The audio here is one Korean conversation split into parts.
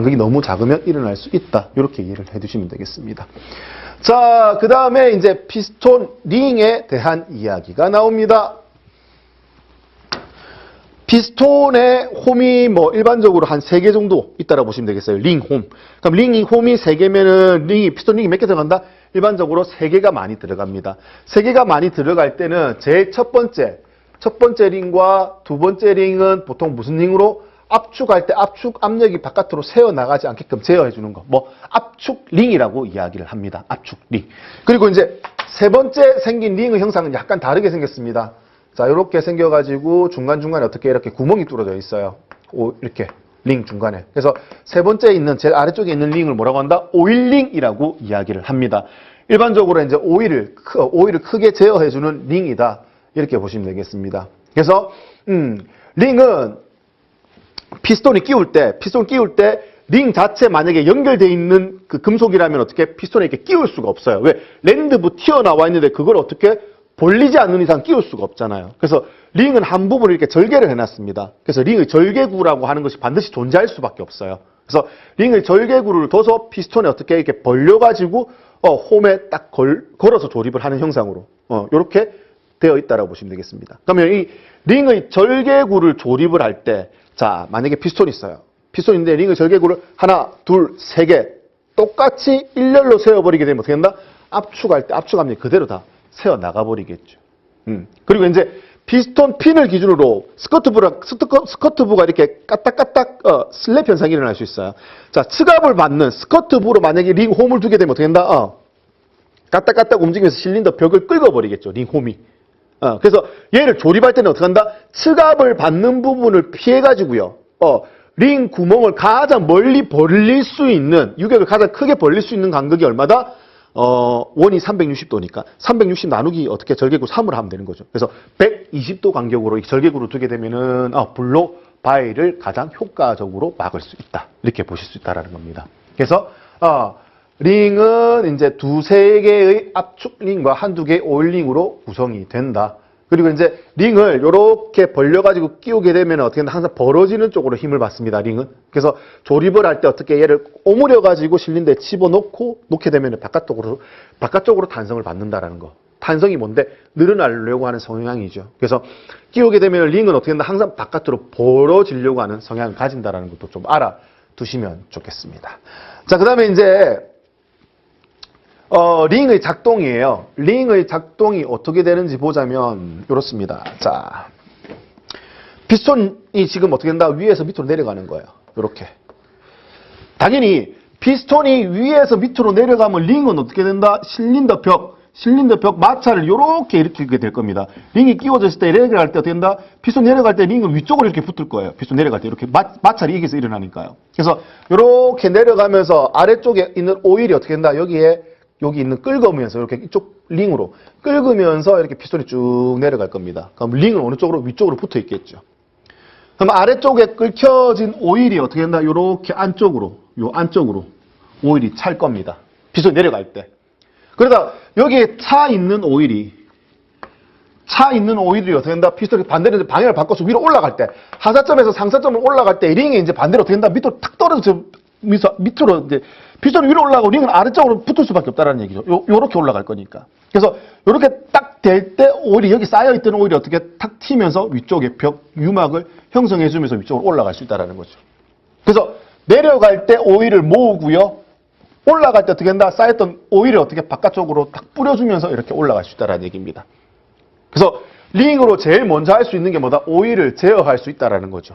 간극이 너무 작으면 일어날 수 있다. 이렇게 이해를 해두시면 되겠습니다. 자, 그 다음에 이제 피스톤 링에 대한 이야기가 나옵니다. 피스톤의 홈이 뭐 일반적으로 한 3개 정도 있다라고 보시면 되겠어요. 링 홈. 그럼 링 홈이 3개면은 피스톤 링이 몇 개 들어간다? 일반적으로 3개가 많이 들어갑니다. 3개가 많이 들어갈 때는 제일 첫 번째 링과 두 번째 링은 보통 무슨 링으로? 압축할 때 압축 압력이 바깥으로 새어나가지 않게끔 제어해 주는 거. 뭐 압축 링이라고 이야기를 합니다. 압축 링. 그리고 이제 세 번째 생긴 링의 형상은 약간 다르게 생겼습니다. 자, 이렇게 생겨가지고 중간중간에 어떻게 이렇게 구멍이 뚫어져 있어요. 이렇게 링 중간에. 그래서 세 번째 있는 제일 아래쪽에 있는 링을 뭐라고 한다? 오일링이라고 이야기를 합니다. 일반적으로 이제 오일을 크게 제어해주는 링이다. 이렇게 보시면 되겠습니다. 그래서 링은 피스톤을 끼울 때 링 자체 만약에 연결되어 있는 그 금속이라면 어떻게 피스톤에 이렇게 끼울 수가 없어요. 왜? 랜드부 튀어나와 있는데 그걸 어떻게 벌리지 않는 이상 끼울 수가 없잖아요. 그래서 링은 한 부분을 이렇게 절개를 해놨습니다. 그래서 링의 절개구라고 하는 것이 반드시 존재할 수밖에 없어요. 그래서 링의 절개구를 둬서 피스톤에 어떻게 이렇게 벌려가지고 홈에 딱 걸어서 조립을 하는 형상으로 이렇게 되어 있다라고 보시면 되겠습니다. 그러면 이 링의 절개구를 조립을 할 때, 자, 만약에 피스톤이 있어요. 피스톤인데 링의 절개구를 하나, 둘, 세 개 똑같이 일렬로 세워버리게 되면 어떻게 된다? 압축할 때 압축압력이 그대로 다 세어 나가버리겠죠. 그리고 이제 피스톤 핀을 기준으로 스커트부가 이렇게 까딱까딱 슬랩 현상이 일어날 수 있어요. 자, 측압을 받는 스커트부로 만약에 링 홈을 두게 되면 어떻게 된다? 까딱까딱 움직이면서 실린더 벽을 긁어버리겠죠. 링 홈이. 그래서 얘를 조립할 때는 어떻게 한다? 측압을 받는 부분을 피해가지고요. 링 구멍을 가장 멀리 벌릴 수 있는, 유격을 가장 크게 벌릴 수 있는 간극이 얼마다? 원이 360도니까 360 나누기 어떻게 절개구 3으로 하면 되는 거죠. 그래서 120도 간격으로 이 절개구를 두게 되면은 블록 바위를 가장 효과적으로 막을 수 있다. 이렇게 보실 수 있다라는 겁니다. 그래서 링은 이제 두세 개의 압축 링과 한두 개의 오일 링으로 구성이 된다. 그리고 이제 링을 이렇게 벌려가지고 끼우게 되면 어떻게 된다? 항상 벌어지는 쪽으로 힘을 받습니다, 링은. 그래서 조립을 할 때 어떻게 얘를 오므려가지고 실린더에 놓게 되면 바깥쪽으로 탄성을 받는다라는 거. 탄성이 뭔데? 늘어나려고 하는 성향이죠. 그래서 끼우게 되면 링은 어떻게 된다? 항상 바깥으로 벌어지려고 하는 성향을 가진다라는 것도 좀 알아두시면 좋겠습니다. 자, 그 다음에 이제 링의 작동이에요. 링의 작동이 어떻게 되는지 보자면 이렇습니다. 자, 피스톤이 지금 어떻게 된다? 위에서 밑으로 내려가는 거예요. 이렇게. 당연히 피스톤이 위에서 밑으로 내려가면 링은 어떻게 된다? 실린더 벽 마찰을 이렇게 일으키게 될 겁니다. 링이 끼워졌을 때 내려갈 때 어떻게 된다? 피스톤 내려갈 때 링은 위쪽으로 이렇게 붙을 거예요. 피스톤 내려갈 때 이렇게 마찰이 여기서 일어나니까요. 그래서 이렇게 내려가면서 아래쪽에 있는 오일이 어떻게 된다? 여기 있는 긁으면서 이렇게 이쪽 링으로 긁으면서 이렇게 피스톤이 쭉 내려갈 겁니다. 그럼 링은 어느 쪽으로? 위쪽으로 붙어 있겠죠. 그럼 아래쪽에 끓여진 오일이 어떻게 된다? 이렇게 안쪽으로 오일이 찰 겁니다. 피스톤이 내려갈 때. 그러다 여기에 차 있는 오일이 어떻게 된다? 피스톤이 반대로 방향을 바꿔서 위로 올라갈 때, 하사점에서 상사점으로 올라갈 때 링이 이제 반대로 어떻게 된다? 밑으로 탁 떨어져 밑으로 이제 피스톤이 위로 올라가고 링은 아래쪽으로 붙을 수밖에 없다는 얘기죠. 요렇게 올라갈 거니까. 그래서 요렇게 딱 될 때 오일이 여기 쌓여있던 오일이 어떻게 탁 튀면서 위쪽에 벽 유막을 형성해주면서 위쪽으로 올라갈 수 있다는 거죠. 그래서 내려갈 때 오일을 모으고요. 올라갈 때 어떻게 한다? 쌓였던 오일을 어떻게 바깥쪽으로 딱 뿌려주면서 이렇게 올라갈 수 있다는 얘기입니다. 그래서 링으로 제일 먼저 할 수 있는 게 뭐다? 오일을 제어할 수 있다는 거죠.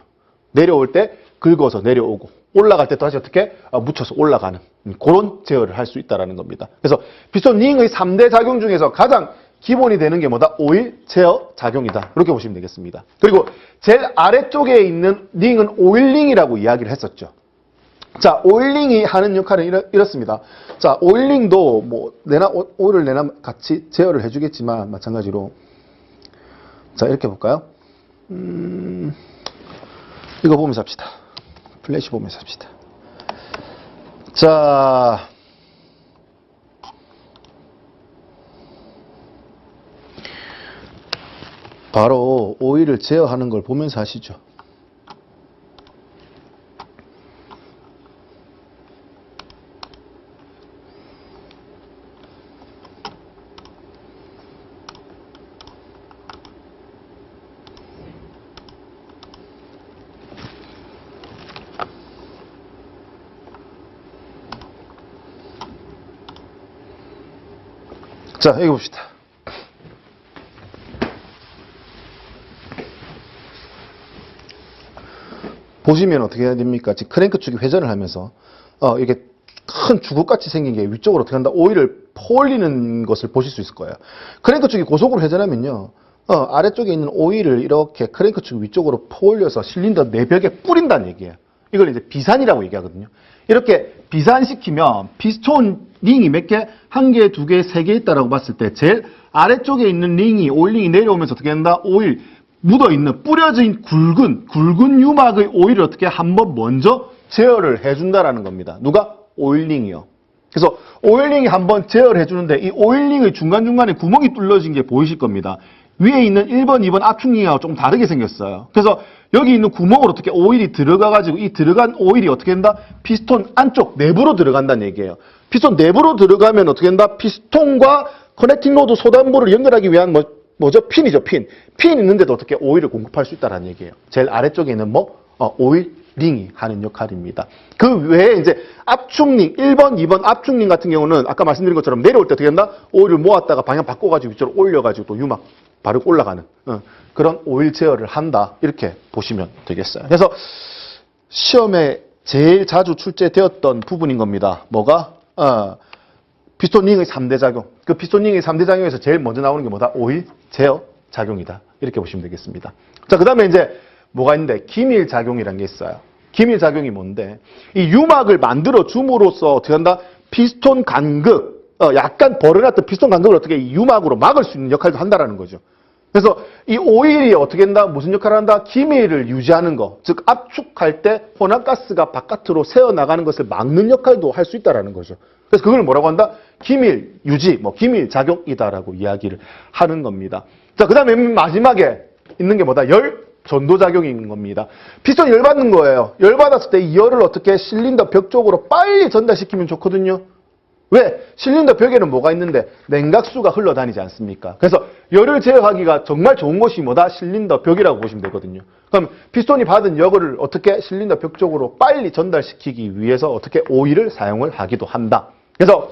내려올 때 긁어서 내려오고 올라갈 때 다시 어떻게 묻혀서 올라가는 그런 제어를 할 수 있다는 겁니다. 그래서 피스톤 링의 3대 작용 중에서 가장 기본이 되는 게 뭐다? 오일 제어 작용이다. 이렇게 보시면 되겠습니다. 그리고 제일 아래쪽에 있는 링은 오일링이라고 이야기를 했었죠. 자, 오일링이 하는 역할은 이렇습니다. 자, 오일링도 뭐 오일을 내나 같이 제어를 해주겠지만 마찬가지로 자, 이렇게 볼까요? 이거 보면서 합시다. 플래시 보면서 합시다. 자, 바로 오일을 제어하는 걸 보면서 하시죠. 자, 여기 봅시다. 보시면 어떻게 해야 됩니까? 지금 크랭크 축이 회전을 하면서 이게 큰 주걱같이 생긴 게 위쪽으로 어떻게 한다? 오일을 퍼올리는 것을 보실 수 있을 거예요. 크랭크 축이 고속으로 회전하면요. 아래쪽에 있는 오일을 이렇게 크랭크 축 위쪽으로 퍼올려서 실린더 내벽에 뿌린다는 얘기예요. 이걸 이제 비산이라고 얘기하거든요. 이렇게 비산시키면 피스톤 링이 몇 개? 한 개, 두 개, 세 개 있다라고 봤을 때 제일 아래쪽에 있는 링이 오일 링이 내려오면서 어떻게 한다? 오일 묻어있는 뿌려진 굵은 유막의 오일을 어떻게 한번 먼저 제어를 해준다라는 겁니다. 누가? 오일링이요. 그래서 오일링이 한번 제어를 해주는데 이 오일링의 중간중간에 구멍이 뚫려진 게 보이실 겁니다. 위에 있는 1번, 2번 압축링하고 좀 다르게 생겼어요. 그래서 여기 있는 구멍으로 어떻게 오일이 들어가가지고 이 들어간 오일이 어떻게 된다? 피스톤 안쪽 내부로 들어간다는 얘기예요. 피스톤 내부로 들어가면 어떻게 된다? 피스톤과 커넥팅 로드 소단부를 연결하기 위한 뭐죠? 핀이죠, 핀. 핀 있는데도 어떻게 오일을 공급할 수 있다는 얘기예요. 제일 아래쪽에 있는 오일 링이 하는 역할입니다. 그 외에 이제 압축링, 1번, 2번 압축링 같은 경우는 아까 말씀드린 것처럼 내려올 때 어떻게 된다? 오일을 모았다가 방향 바꿔가지고 위쪽으로 올려가지고 또 유막 바르고 올라가는 그런 오일 제어를 한다. 이렇게 보시면 되겠어요. 그래서 시험에 제일 자주 출제되었던 부분인 겁니다. 뭐가? 피스톤 링의 3대 작용. 그 피스톤 링의 3대 작용에서 제일 먼저 나오는 게 뭐다? 오일 제어 작용이다. 이렇게 보시면 되겠습니다. 자, 그 다음에 이제 뭐가 있는데? 기밀 작용이라는 게 있어요. 기밀 작용이 뭔데? 이 유막을 만들어 줌으로써 어떻게 한다? 피스톤 간극, 약간 벌어놨던 피스톤 간극을 어떻게 이 유막으로 막을 수 있는 역할도 한다라는 거죠. 그래서 이 오일이 어떻게 한다? 무슨 역할을 한다? 기밀을 유지하는 거. 즉, 압축할 때 혼합가스가 바깥으로 새어나가는 것을 막는 역할도 할 수 있다라는 거죠. 그래서 그걸 뭐라고 한다? 기밀 유지, 기밀 작용이다라고 이야기를 하는 겁니다. 자, 그 다음에 마지막에 있는 게 뭐다? 열 전도작용인 겁니다. 피스톤이 열받는 거예요. 열받았을 때 이 열을 어떻게 실린더 벽 쪽으로 빨리 전달시키면 좋거든요. 왜? 실린더 벽에는 뭐가 있는데? 냉각수가 흘러다니지 않습니까? 그래서 열을 제어하기가 정말 좋은 곳이 뭐다? 실린더 벽이라고 보시면 되거든요. 그럼 피스톤이 받은 열을 어떻게 실린더 벽 쪽으로 빨리 전달시키기 위해서 어떻게 오일을 사용을 하기도 한다. 그래서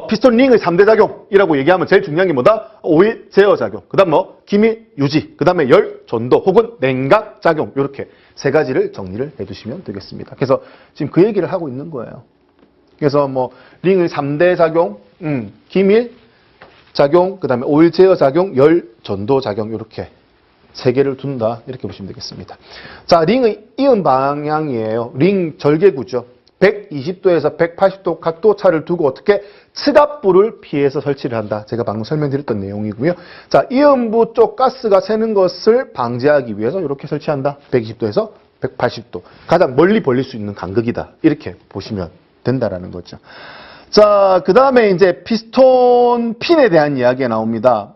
피스톤 링의 3대 작용이라고 얘기하면 제일 중요한 게 뭐다? 오일 제어 작용. 그 다음 기밀 유지. 그 다음에 열 전도 혹은 냉각 작용. 이렇게 세 가지를 정리를 해두시면 되겠습니다. 그래서 지금 그 얘기를 하고 있는 거예요. 그래서 링의 3대 작용, 기밀 작용, 그 다음에 오일 제어 작용, 열 전도 작용. 이렇게 세 개를 둔다. 이렇게 보시면 되겠습니다. 자, 링의 이음 방향이에요. 링 절개구죠. 120도에서 180도 각도 차를 두고 어떻게 측압부를 피해서 설치를 한다. 제가 방금 설명드렸던 내용이고요. 자, 이음부 쪽 가스가 새는 것을 방지하기 위해서 이렇게 설치한다. 120도에서 180도. 가장 멀리 벌릴 수 있는 간극이다. 이렇게 보시면 된다라는 거죠. 자, 그 다음에 이제 피스톤 핀에 대한 이야기가 나옵니다.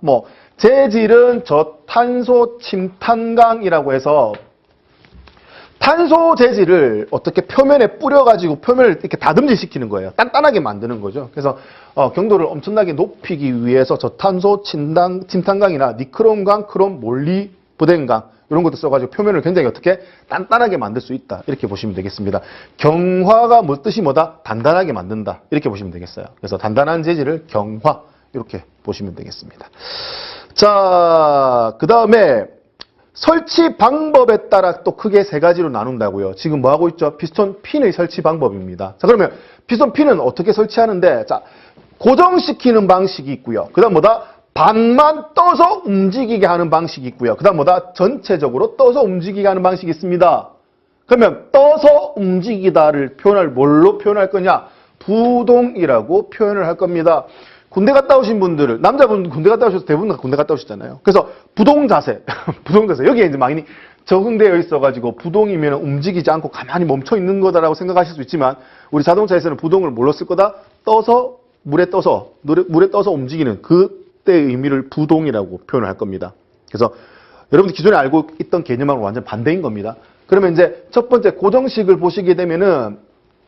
재질은 저탄소 침탄강이라고 해서 탄소 재질을 어떻게 표면에 뿌려가지고 표면을 이렇게 다듬질 시키는 거예요. 단단하게 만드는 거죠. 그래서 경도를 엄청나게 높이기 위해서 저탄소 침탄강이나 니크롬강, 크롬, 몰리브덴강 이런 것도 써가지고 표면을 굉장히 어떻게 단단하게 만들 수 있다. 이렇게 보시면 되겠습니다. 경화가 뜻이 뭐다? 단단하게 만든다. 이렇게 보시면 되겠어요. 그래서 단단한 재질을 경화 이렇게 보시면 되겠습니다. 자, 그 다음에 설치 방법에 따라 또 크게 세 가지로 나눈다고요. 지금 뭐 하고 있죠? 피스톤 핀의 설치 방법입니다. 자, 그러면 피스톤 핀은 어떻게 설치하는데? 자, 고정시키는 방식이 있고요. 그 다음 뭐다? 반만 떠서 움직이게 하는 방식이 있고요. 그 다음 뭐다? 전체적으로 떠서 움직이게 하는 방식이 있습니다. 그러면 떠서 움직이다를 표현할 뭘로 표현할 거냐? 부동이라고 표현을 할 겁니다. 군대 갔다 오신 분들을, 남자분들 군대 갔다 오셔서 대부분 다 군대 갔다 오셨잖아요. 그래서 부동 자세, 부동 자세. 여기에 이제 많이 적응되어 있어가지고 부동이면 움직이지 않고 가만히 멈춰 있는 거다라고 생각하실 수 있지만 우리 자동차에서는 부동을 뭘로 쓸 거다? 떠서, 물에 떠서 움직이는 그때의 의미를 부동이라고 표현을 할 겁니다. 그래서 여러분들 기존에 알고 있던 개념하고 완전 반대인 겁니다. 그러면 이제 첫 번째 고정식을 보시게 되면은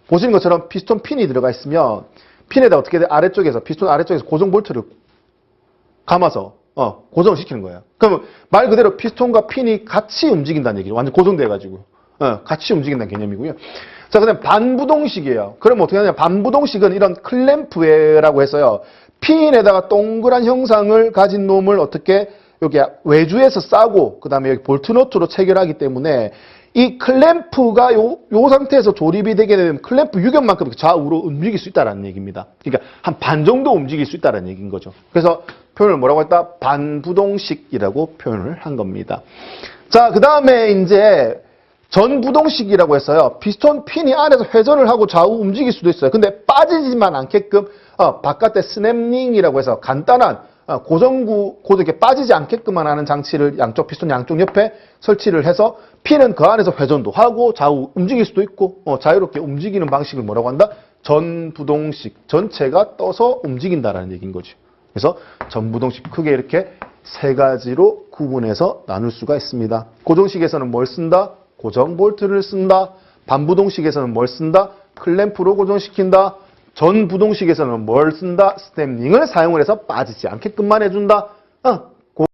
보시는 것처럼 피스톤 핀이 들어가 있으면 핀에다 어떻게 돼? 아래쪽에서, 피스톤 아래쪽에서 고정 볼트를 감아서, 고정을 시키는 거예요. 그러면 말 그대로 피스톤과 핀이 같이 움직인다는 얘기죠. 완전 고정돼가지고. 같이 움직인다는 개념이고요. 자, 그 다음에 반부동식이에요. 그럼 어떻게 하냐? 반부동식은 이런 클램프웨라고 해서요. 핀에다가 동그란 형상을 가진 놈을 어떻게 여기 외주에서 싸고 그 다음에 여기 볼트너트로 체결하기 때문에 이 클램프가 요 상태에서 조립이 되게 되면 클램프 유격만큼 좌우로 움직일 수 있다는 얘기입니다. 그러니까 한 반 정도 움직일 수 있다는 얘기인 거죠. 그래서 표현을 뭐라고 했다? 반부동식이라고 표현을 한 겁니다. 자, 그 다음에 이제 전부동식이라고 했어요. 피스톤 핀이 안에서 회전을 하고 좌우 움직일 수도 있어요. 근데 빠지지만 않게끔 바깥에 스냅링이라고 해서 간단한 이렇게 빠지지 않게끔만 하는 장치를 양쪽 피스톤 양쪽 옆에 설치를 해서 핀은 그 안에서 회전도 하고 좌우 움직일 수도 있고 자유롭게 움직이는 방식을 뭐라고 한다? 전부동식. 전체가 떠서 움직인다라는 얘기인 거죠. 그래서 전부동식 크게 이렇게 세 가지로 구분해서 나눌 수가 있습니다. 고정식에서는 뭘 쓴다? 고정 볼트를 쓴다. 반부동식에서는 뭘 쓴다? 클램프로 고정시킨다. 전부동식에서는 뭘 쓴다? 스냅링을 사용을 해서 빠지지 않게끔만 해준다.